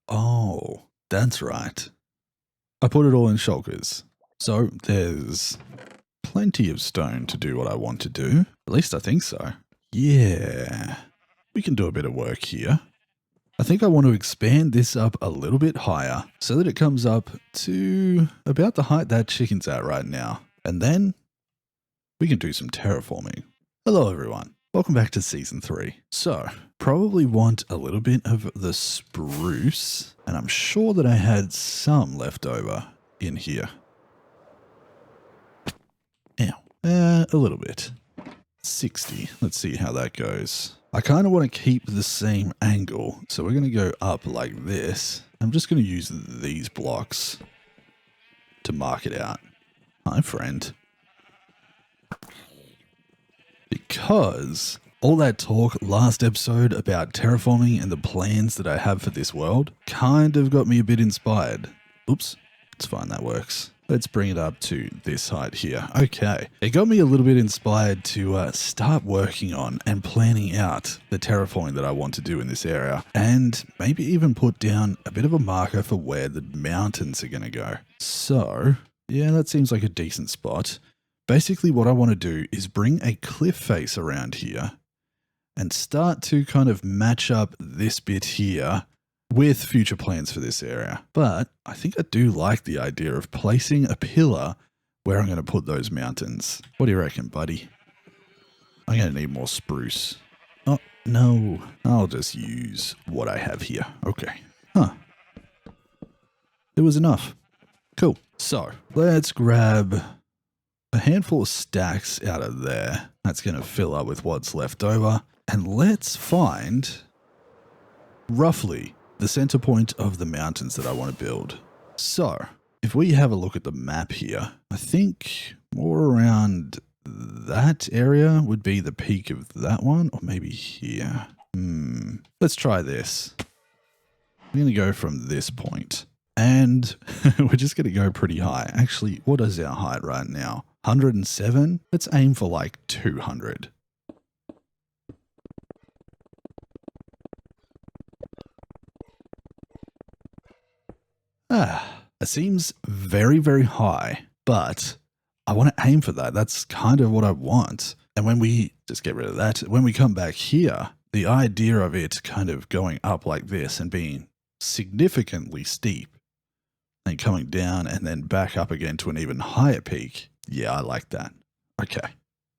Oh, that's right. I put it all in shulkers. So there's plenty of stone to do what I want to do. At least I think so. Yeah, we can do a bit of work here. I think I want to expand this up a little bit higher so that it comes up to about the height that chicken's at right now. And then we can do some terraforming. Hello everyone. Welcome back to season 3. So, probably want a little bit of the spruce, and I'm sure that I had some left over in here. Ow. A little bit. 60. Let's see how that goes. I kind of want to keep the same angle, so we're going to go up like this. I'm just going to use these blocks to mark it out. Hi, friend. Because all that talk last episode about terraforming and the plans that I have for this world kind of got me a bit inspired. Oops, it's fine, that works. Let's bring it up to this height here. Okay, it got me a little bit inspired to start working on and planning out the terraforming that I want to do in this area, and maybe even put down a bit of a marker for where the mountains are going to go. So, yeah, that seems like a decent spot. Basically, what I want to do is bring a cliff face around here and start to kind of match up this bit here with future plans for this area. But I think I do like the idea of placing a pillar where I'm going to put those mountains. What do you reckon, buddy? I'm going to need more spruce. Oh, no. I'll just use what I have here. Okay. Huh. It was enough. Cool. So, let's grab a handful of stacks out of there. That's going to fill up with what's left over. And let's find roughly the center point of the mountains that I want to build. So if we have a look at the map here, I think more around that area would be the peak of that one, or maybe here. Let's try this. I'm going to go from this point, and we're just going to go pretty high. Actually, what is our height right now? 107? Let's aim for like 200. It seems very, very high, but I want to aim for that. That's kind of what I want. And when we just get rid of that, when we come back here, the idea of it kind of going up like this and being significantly steep and coming down and then back up again to an even higher peak. Yeah, I like that. Okay,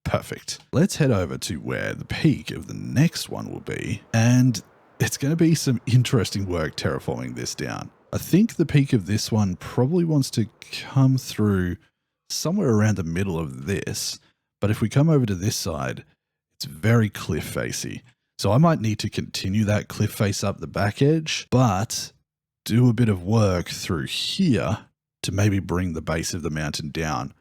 perfect. Let's head over to where the peak of the next one will be. And it's going to be some interesting work terraforming this down. I think the peak of this one probably wants to come through somewhere around the middle of this. But if we come over to this side, it's very cliff facey. So I might need to continue that cliff face up the back edge, but do a bit of work through here to maybe bring the base of the mountain down.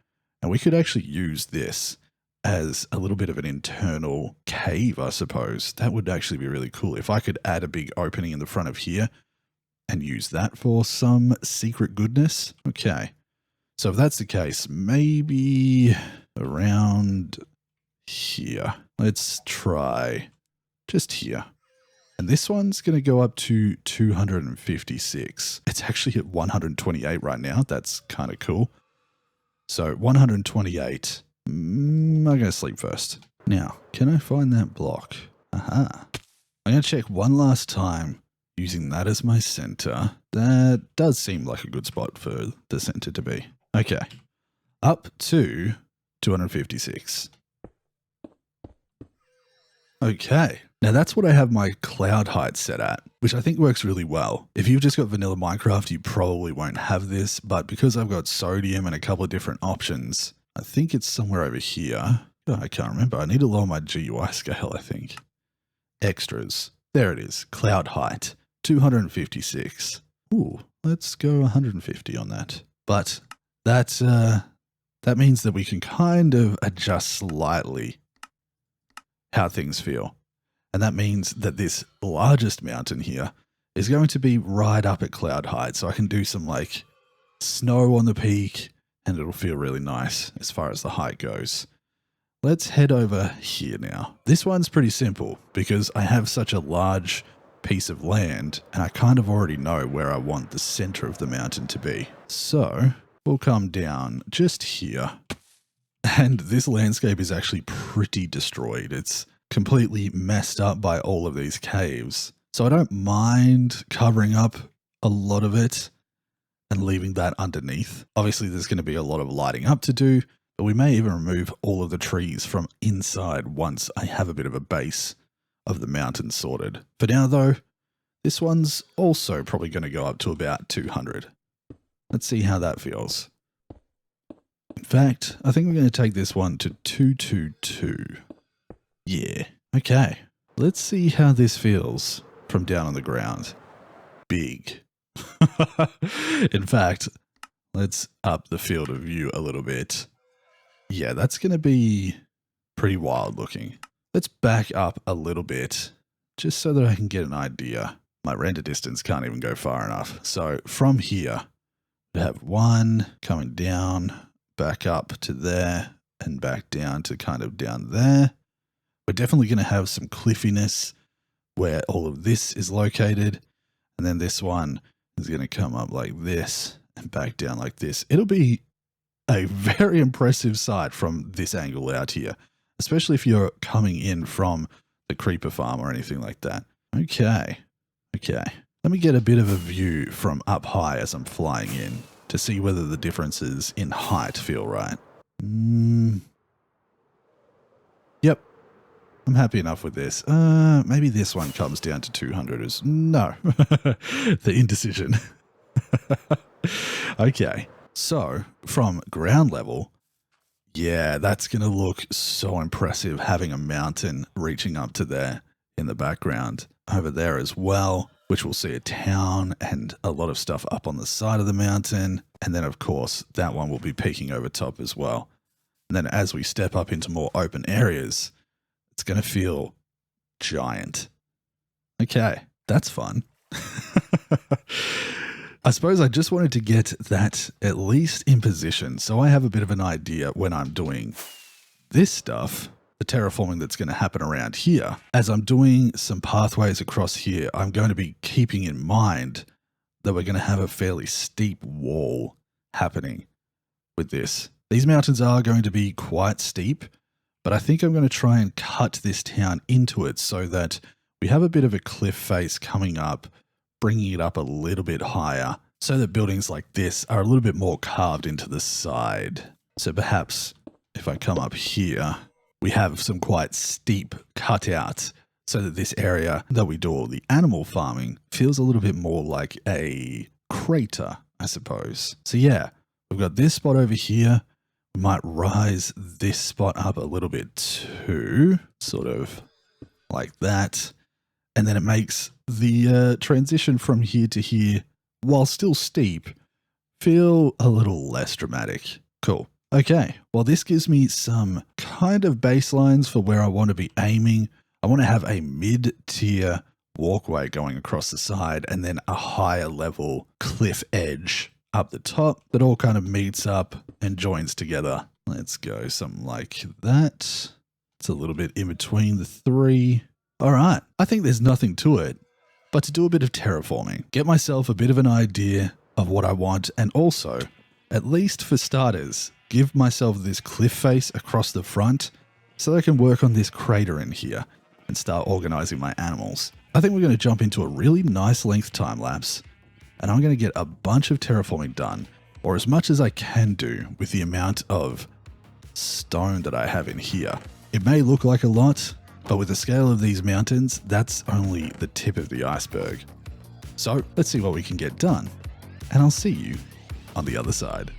And we could actually use this as a little bit of an internal cave, I suppose. That would actually be really cool. If I could add a big opening in the front of here and use that for some secret goodness. Okay. So if that's the case, maybe around here. Let's try just here. And this one's going to go up to 256. It's actually at 128 right now. That's kind of cool. So 128. I'm going to sleep first. Now, can I find that block? Aha. I'm going to check one last time using that as my center. That does seem like a good spot for the center to be. Okay. Up to 256. Okay. Now that's what I have my cloud height set at, which I think works really well. If you've just got vanilla Minecraft, you probably won't have this, but because I've got sodium and a couple of different options, I think it's somewhere over here. Oh, I can't remember. I need to lower my GUI scale, I think. Extras. There it is. Cloud height. 256. Ooh, let's go 150 on that. But that means that we can kind of adjust slightly how things feel. And that means that this largest mountain here is going to be right up at cloud height. So I can do some like snow on the peak and it'll feel really nice as far as the height goes. Let's head over here now. This one's pretty simple because I have such a large piece of land, and I kind of already know where I want the center of the mountain to be. So we'll come down just here. And this landscape is actually pretty destroyed. It's completely messed up by all of these caves. So I don't mind covering up a lot of it and leaving that underneath. Obviously, there's going to be a lot of lighting up to do, but we may even remove all of the trees from inside once I have a bit of a base of the mountain sorted. For now, though, this one's also probably going to go up to about 200. Let's see how that feels. In fact, I think we're going to take this one to 222. Yeah. Okay. Let's see how this feels from down on the ground. Big. In fact, let's up the field of view a little bit. Yeah, that's going to be pretty wild looking. Let's back up a little bit just so that I can get an idea. My render distance can't even go far enough. So from here, we have one coming down, back up to there, and back down to kind of down there. We're definitely going to have some cliffiness where all of this is located. And then this one is going to come up like this and back down like this. It'll be a very impressive sight from this angle out here, especially if you're coming in from the creeper farm or anything like that. Okay. Okay. Let me get a bit of a view from up high as I'm flying in to see whether the differences in height feel right. Yep. I'm happy enough with this. Maybe this one comes down to 200 as no. The indecision. Okay. So from ground level, yeah, that's going to look so impressive having a mountain reaching up to there in the background. Over there as well, which we'll see a town and a lot of stuff up on the side of the mountain. And then, of course, that one will be peeking over top as well. And then as we step up into more open areas, it's going to feel giant. Okay, that's fun. I suppose I just wanted to get that at least in position so I have a bit of an idea when I'm doing this stuff, the terraforming that's going to happen around here. As I'm doing some pathways across here, I'm going to be keeping in mind that we're going to have a fairly steep wall happening with this. These mountains are going to be quite steep, but I think I'm going to try and cut this town into it so that we have a bit of a cliff face coming up, bringing it up a little bit higher so that buildings like this are a little bit more carved into the side. So perhaps if I come up here, we have some quite steep cutouts so that this area that we do all the animal farming feels a little bit more like a crater, I suppose. So yeah, we've got this spot over here. We might rise this spot up a little bit too, sort of like that. And then it makes the transition from here to here, while still steep, feel a little less dramatic. Cool. Okay, well this gives me some kind of baselines for where I want to be aiming. I want to have a mid-tier walkway going across the side and then a higher level cliff edge up the top that all kind of meets up and joins together. Let's go something like that. It's a little bit in between the three. All right, I think there's nothing to it but to do a bit of terraforming, get myself a bit of an idea of what I want, and also, at least for starters, give myself this cliff face across the front so that I can work on this crater in here and start organizing my animals. I think we're going to jump into a really nice length time lapse, and I'm going to get a bunch of terraforming done, or as much as I can do with the amount of stone that I have in here. It may look like a lot, but with the scale of these mountains, that's only the tip of the iceberg. So let's see what we can get done, and I'll see you on the other side.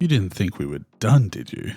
You didn't think we were done, did you?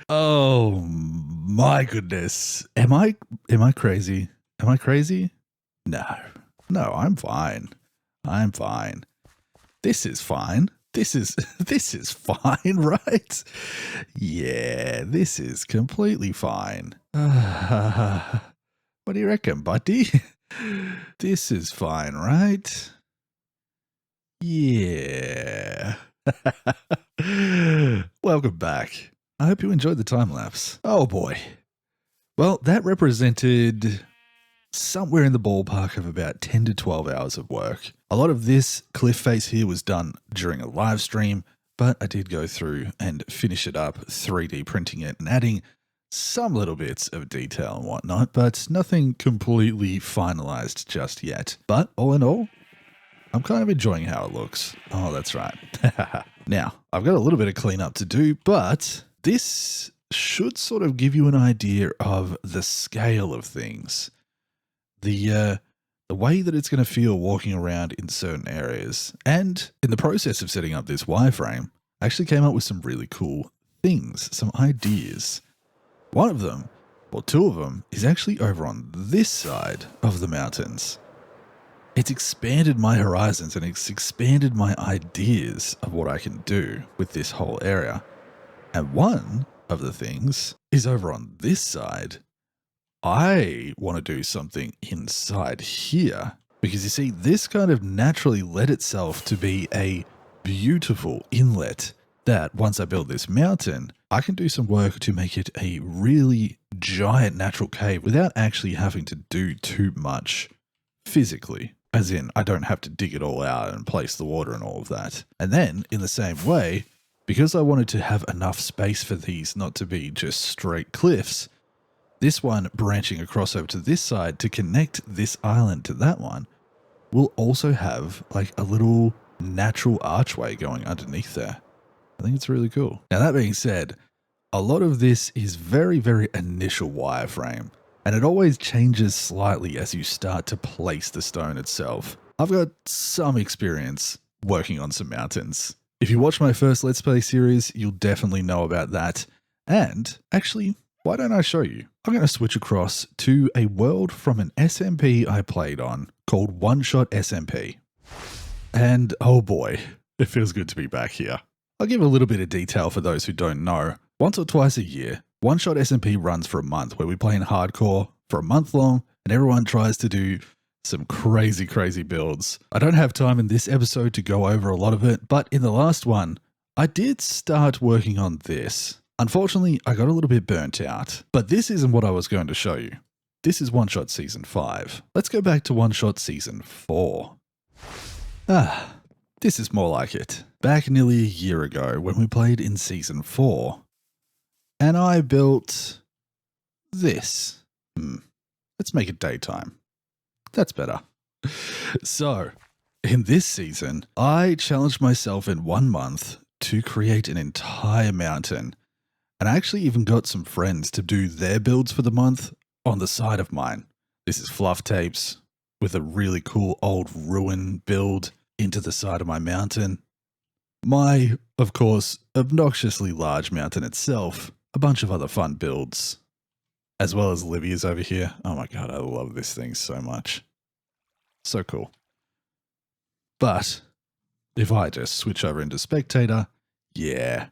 Oh my goodness. Am I crazy? Am I crazy? No. No, I'm fine. I'm fine. This is fine. This is fine, right? Yeah, this is completely fine. What do you reckon, buddy? This is fine, right? Yeah. Welcome back. I hope you enjoyed the time lapse. Oh boy. Well, that represented somewhere in the ballpark of about 10 to 12 hours of work. A lot of this cliff face here was done during a live stream, but I did go through and finish it up, 3D printing it and adding some little bits of detail and whatnot, but nothing completely finalized just yet. But all in all, I'm kind of enjoying how it looks. Oh, that's right. Now, I've got a little bit of cleanup to do, but this should sort of give you an idea of the scale of things. The way that it's going to feel walking around in certain areas. And in the process of setting up this wireframe, I actually came up with some really cool things, some ideas. One of them, or two of them, is actually over on this side of the mountains. It's expanded my horizons and it's expanded my ideas of what I can do with this whole area. And one of the things is over on this side. I want to do something inside here because you see, this kind of naturally led itself to be a beautiful inlet that once I build this mountain, I can do some work to make it a really giant natural cave without actually having to do too much physically. As in, I don't have to dig it all out and place the water and all of that. And then, in the same way, because I wanted to have enough space for these not to be just straight cliffs, this one branching across over to this side to connect this island to that one will also have like a little natural archway going underneath there. I think it's really cool. Now, that being said, a lot of this is very, very initial wireframe. And it always changes slightly as you start to place the stone itself. I've got some experience working on some mountains. If you watch my first Let's Play series, you'll definitely know about that. And actually, why don't I show you? I'm going to switch across to a world from an SMP I played on called One Shot SMP. And oh boy, it feels good to be back here. I'll give a little bit of detail for those who don't know. Once or twice a year, One Shot SMP runs for a month where we play in hardcore for a month long and everyone tries to do some crazy, crazy builds. I don't have time in this episode to go over a lot of it, but in the last one, I did start working on this. Unfortunately, I got a little bit burnt out, but this isn't what I was going to show you. This is One Shot Season 5. Let's go back to One Shot Season 4. This is more like it. Back nearly a year ago when we played in Season 4, and I built this. Let's make it daytime. That's better. So, in this season, I challenged myself in 1 month to create an entire mountain. And I actually even got some friends to do their builds for the month on the side of mine. This is fluff tapes with a really cool old ruin build into the side of my mountain. My, of course, obnoxiously large mountain itself, a bunch of other fun builds, as well as Livia's over here. Oh my god, I love this thing so much. So cool. But if I just switch over into spectator, yeah,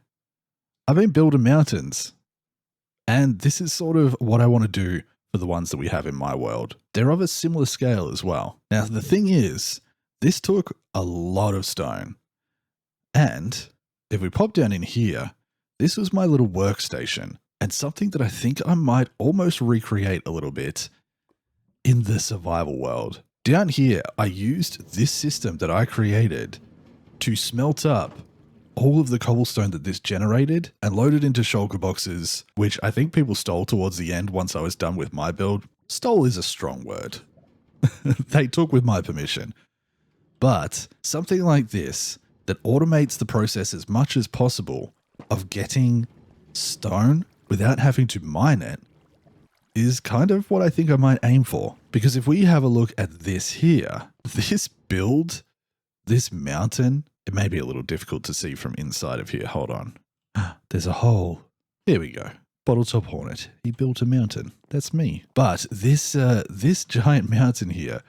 I've been building mountains. And this is sort of what I want to do for the ones that we have in my world. They're of a similar scale as well. Now, the thing is, this took a lot of stone. And if we pop down in here, this was my little workstation and something that I think I might almost recreate a little bit in the survival world. Down here, I used this system that I created to smelt up all of the cobblestone that this generated and load it into shulker boxes, which I think people stole towards the end once I was done with my build. Stole is a strong word. They took with my permission. But something like this that automates the process as much as possible of getting stone without having to mine it is kind of what I think I might aim for. Because if we have a look at this here, this build, this mountain, it may be a little difficult to see from inside of here. Hold on. There's a hole. Here we go. Bottletophornet. He built a mountain. That's me. But this giant mountain here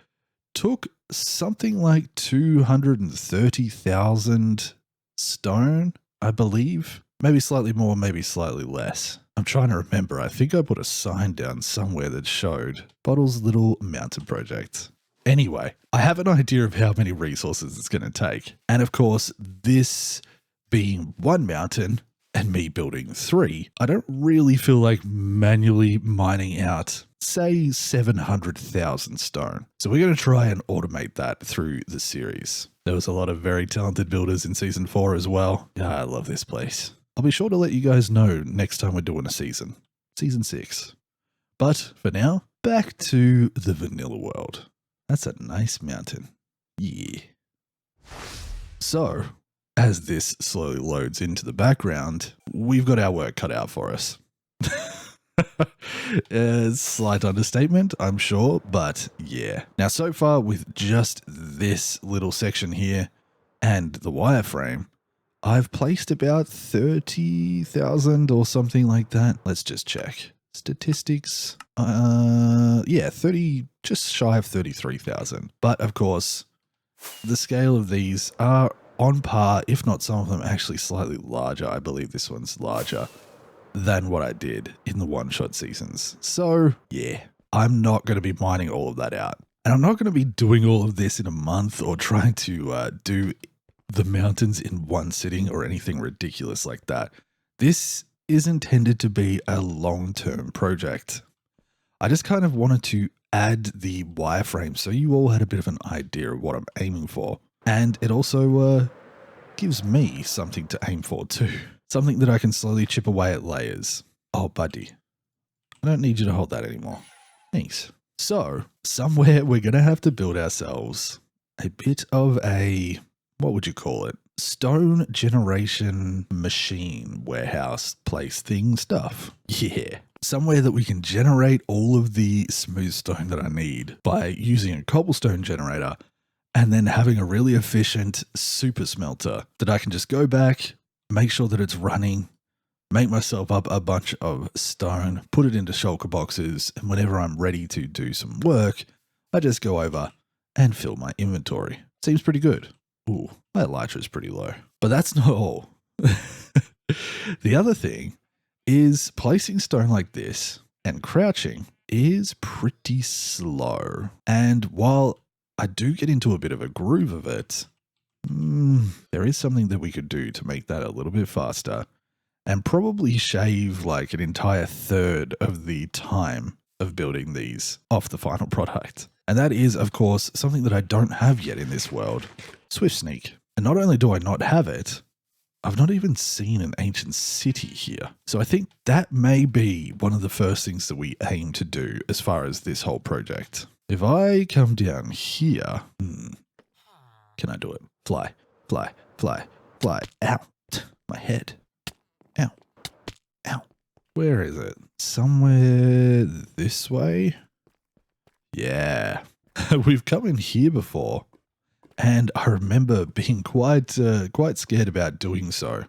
took something like 230,000 stone, I believe. Maybe slightly more, maybe slightly less. I'm trying to remember. I think I put a sign down somewhere that showed Bottle's little mountain project. Anyway, I have an idea of how many resources it's going to take. And of course, this being one mountain and me building 3, I don't really feel like manually mining out, say, 700,000 stone. So we're going to try and automate that through the series. There was a lot of very talented builders in Season 4 as well. Yeah, I love this place. I'll be sure to let you guys know next time we're doing a season. Season 6. But for now, back to the vanilla world. That's a nice mountain. Yeah. So, as this slowly loads into the background, we've got our work cut out for us. Slight understatement, I'm sure, but yeah. Now, so far with just this little section here and the wireframe, I've placed about 30,000 or something like that. Let's just check. Statistics. Yeah, 30, just shy of 33,000. But of course, the scale of these are on par, if not some of them actually slightly larger. I believe this one's larger than what I did in the one-shot seasons. So yeah, I'm not going to be mining all of that out. And I'm not going to be doing all of this in a month or trying to do the mountains in one sitting or anything ridiculous like that. This is intended to be a long-term project. I just kind of wanted to add the wireframe so you all had a bit of an idea of what I'm aiming for. And it also gives me something to aim for too. Something that I can slowly chip away at layers. Oh, buddy. I don't need you to hold that anymore. Thanks. So, somewhere we're going to have to build ourselves a bit of a, what would you call it? Stone generation machine, warehouse, place, thing, stuff. Yeah. Somewhere that we can generate all of the smooth stone that I need by using a cobblestone generator and then having a really efficient super smelter that I can just go back, make sure that it's running, make myself up a bunch of stone, put it into shulker boxes, and whenever I'm ready to do some work, I just go over and fill my inventory. Seems pretty good. Ooh, my elytra is pretty low. But that's not all. The other thing is placing stone like this and crouching is pretty slow. And while I do get into a bit of a groove of it, there is something that we could do to make that a little bit faster and probably shave like an entire third of the time of building these off the final product. And that is, of course, something that I don't have yet in this world. Swift Sneak. And not only do I not have it, I've not even seen an ancient city here. So I think that may be one of the first things that we aim to do as far as this whole project. If I come down here, Can I do it? Fly, fly, fly, fly. Ow. My head. Ow. Ow. Where is it? Somewhere this way? Yeah. We've come in here before. And I remember being quite scared about doing so.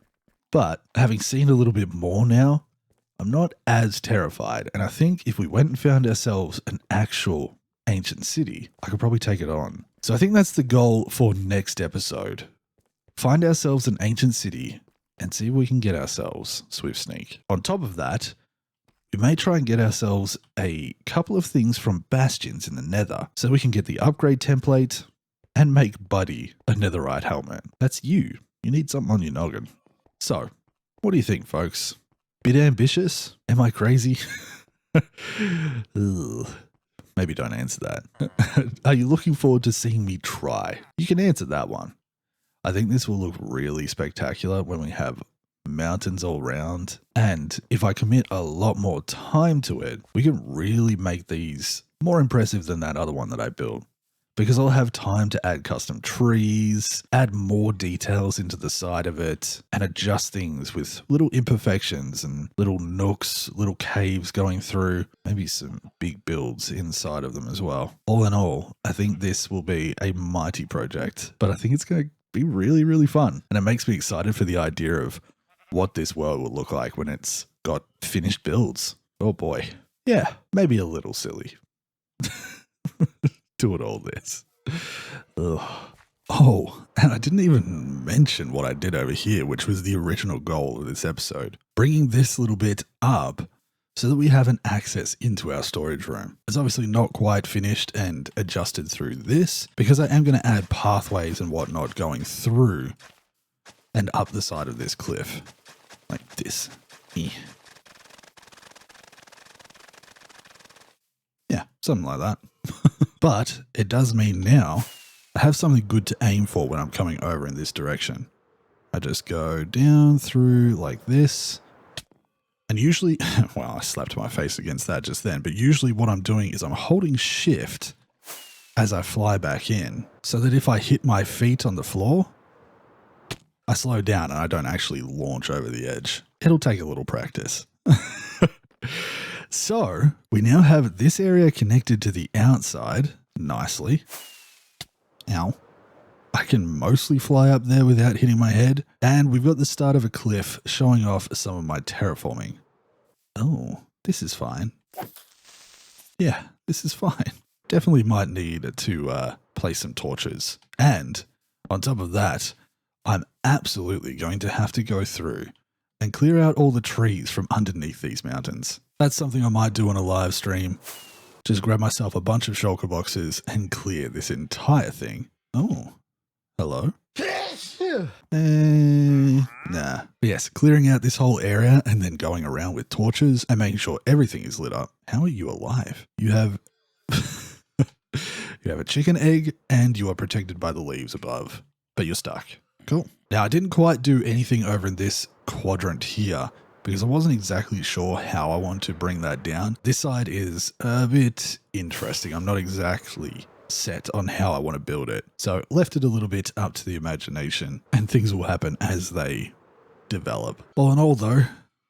But having seen a little bit more now, I'm not as terrified. And I think if we went and found ourselves an actual ancient city, I could probably take it on. So I think that's the goal for next episode. Find ourselves an ancient city and see if we can get ourselves Swift Sneak. On top of that, we may try and get ourselves a couple of things from bastions in the nether so we can get the upgrade template and make Buddy a netherite helmet. That's you. You need something on your noggin. So, what do you think, folks? Bit ambitious? Am I crazy? Maybe don't answer that. Are you looking forward to seeing me try? You can answer that one. I think this will look really spectacular when we have mountains all around. And if I commit a lot more time to it, we can really make these more impressive than that other one that I built. Because I'll have time to add custom trees, add more details into the side of it, and adjust things with little imperfections and little nooks, little caves going through, maybe some big builds inside of them as well. All in all, I think this will be a mighty project, but I think it's going to be really, really fun. And it makes me excited for the idea of what this world will look like when it's got finished builds. Oh boy. Yeah, maybe a little silly. Doing all this. Ugh. Oh, and I didn't even mention what I did over here, which was the original goal of this episode. Bringing this little bit up so that we have an access into our storage room. It's obviously not quite finished and adjusted through this because I am going to add pathways and whatnot going through and up the side of this cliff. Like this. Yeah, something like that. But it does mean now I have something good to aim for when I'm coming over in this direction. I just go down through like this. And usually, well, I slapped my face against that just then, but usually what I'm doing is I'm holding shift as I fly back in so that if I hit my feet on the floor, I slow down and I don't actually launch over the edge. It'll take a little practice. So we now have this area connected to the outside nicely. Ow. I can mostly fly up there without hitting my head. And we've got the start of a cliff showing off some of my terraforming. Oh, this is fine. Yeah, this is fine. Definitely might need to place some torches. And on top of that, I'm absolutely going to have to go through and clear out all the trees from underneath these mountains. That's something I might do on a live stream. Just grab myself a bunch of shulker boxes and clear this entire thing. Oh, hello? Nah. But yes, clearing out this whole area and then going around with torches and making sure everything is lit up. How are you alive? You have you have a chicken egg and you are protected by the leaves above, but you're stuck. Cool. Now I didn't quite do anything over in this quadrant here because I wasn't exactly sure how I want to bring that down. This side is a bit interesting. I'm not exactly set on how I want to build it. So left it a little bit up to the imagination and things will happen as they develop. All in all though,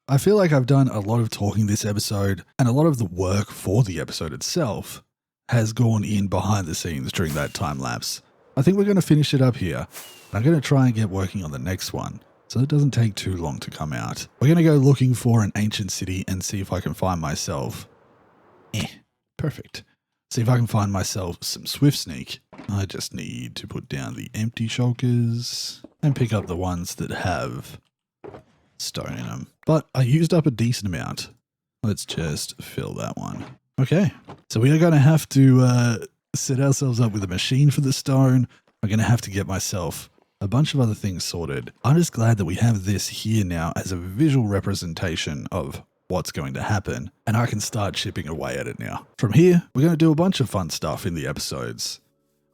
I feel like I've done a lot of talking this episode and a lot of the work for the episode itself has gone in behind the scenes during that time lapse. I think we're going to finish it up here. I'm going to try and get working on the next one so it doesn't take too long to come out. We're going to go looking for an ancient city and see if I can find myself. Perfect. See if I can find myself some Swift Sneak. I just need to put down the empty shulkers and pick up the ones that have stone in them. But I used up a decent amount. Let's just fill that one. Okay, so we are going to have to set ourselves up with a machine for the stone. I'm going to have to get myself a bunch of other things sorted. I'm just glad that we have this here now as a visual representation of what's going to happen, and I can start chipping away at it now. From here, we're going to do a bunch of fun stuff in the episodes.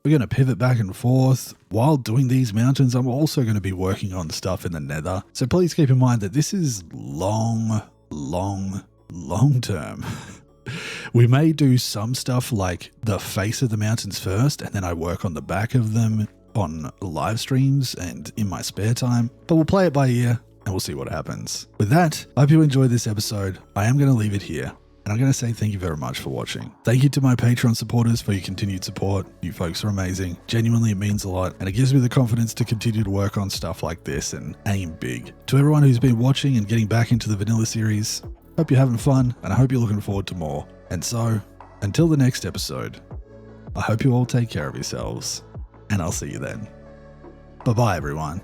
We're going to pivot back and forth. While doing these mountains, I'm also going to be working on stuff in the nether. So please keep in mind that this is long term. We may do some stuff like the face of the mountains first, and then I work on the back of them. on live streams and in my spare time, but we'll play it by ear and we'll see what happens. With that, I hope you enjoyed this episode. I am going to leave it here. And I'm going to say thank you very much for watching. Thank you to my Patreon supporters for your continued support. You folks are amazing. Genuinely, it means a lot. And it gives me the confidence to continue to work on stuff like this and aim big. To everyone who's been watching and getting back into the vanilla series, hope you're having fun and I hope you're looking forward to more. And so, until the next episode, I hope you all take care of yourselves. And I'll see you then. Bye-bye, everyone.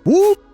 Whoop!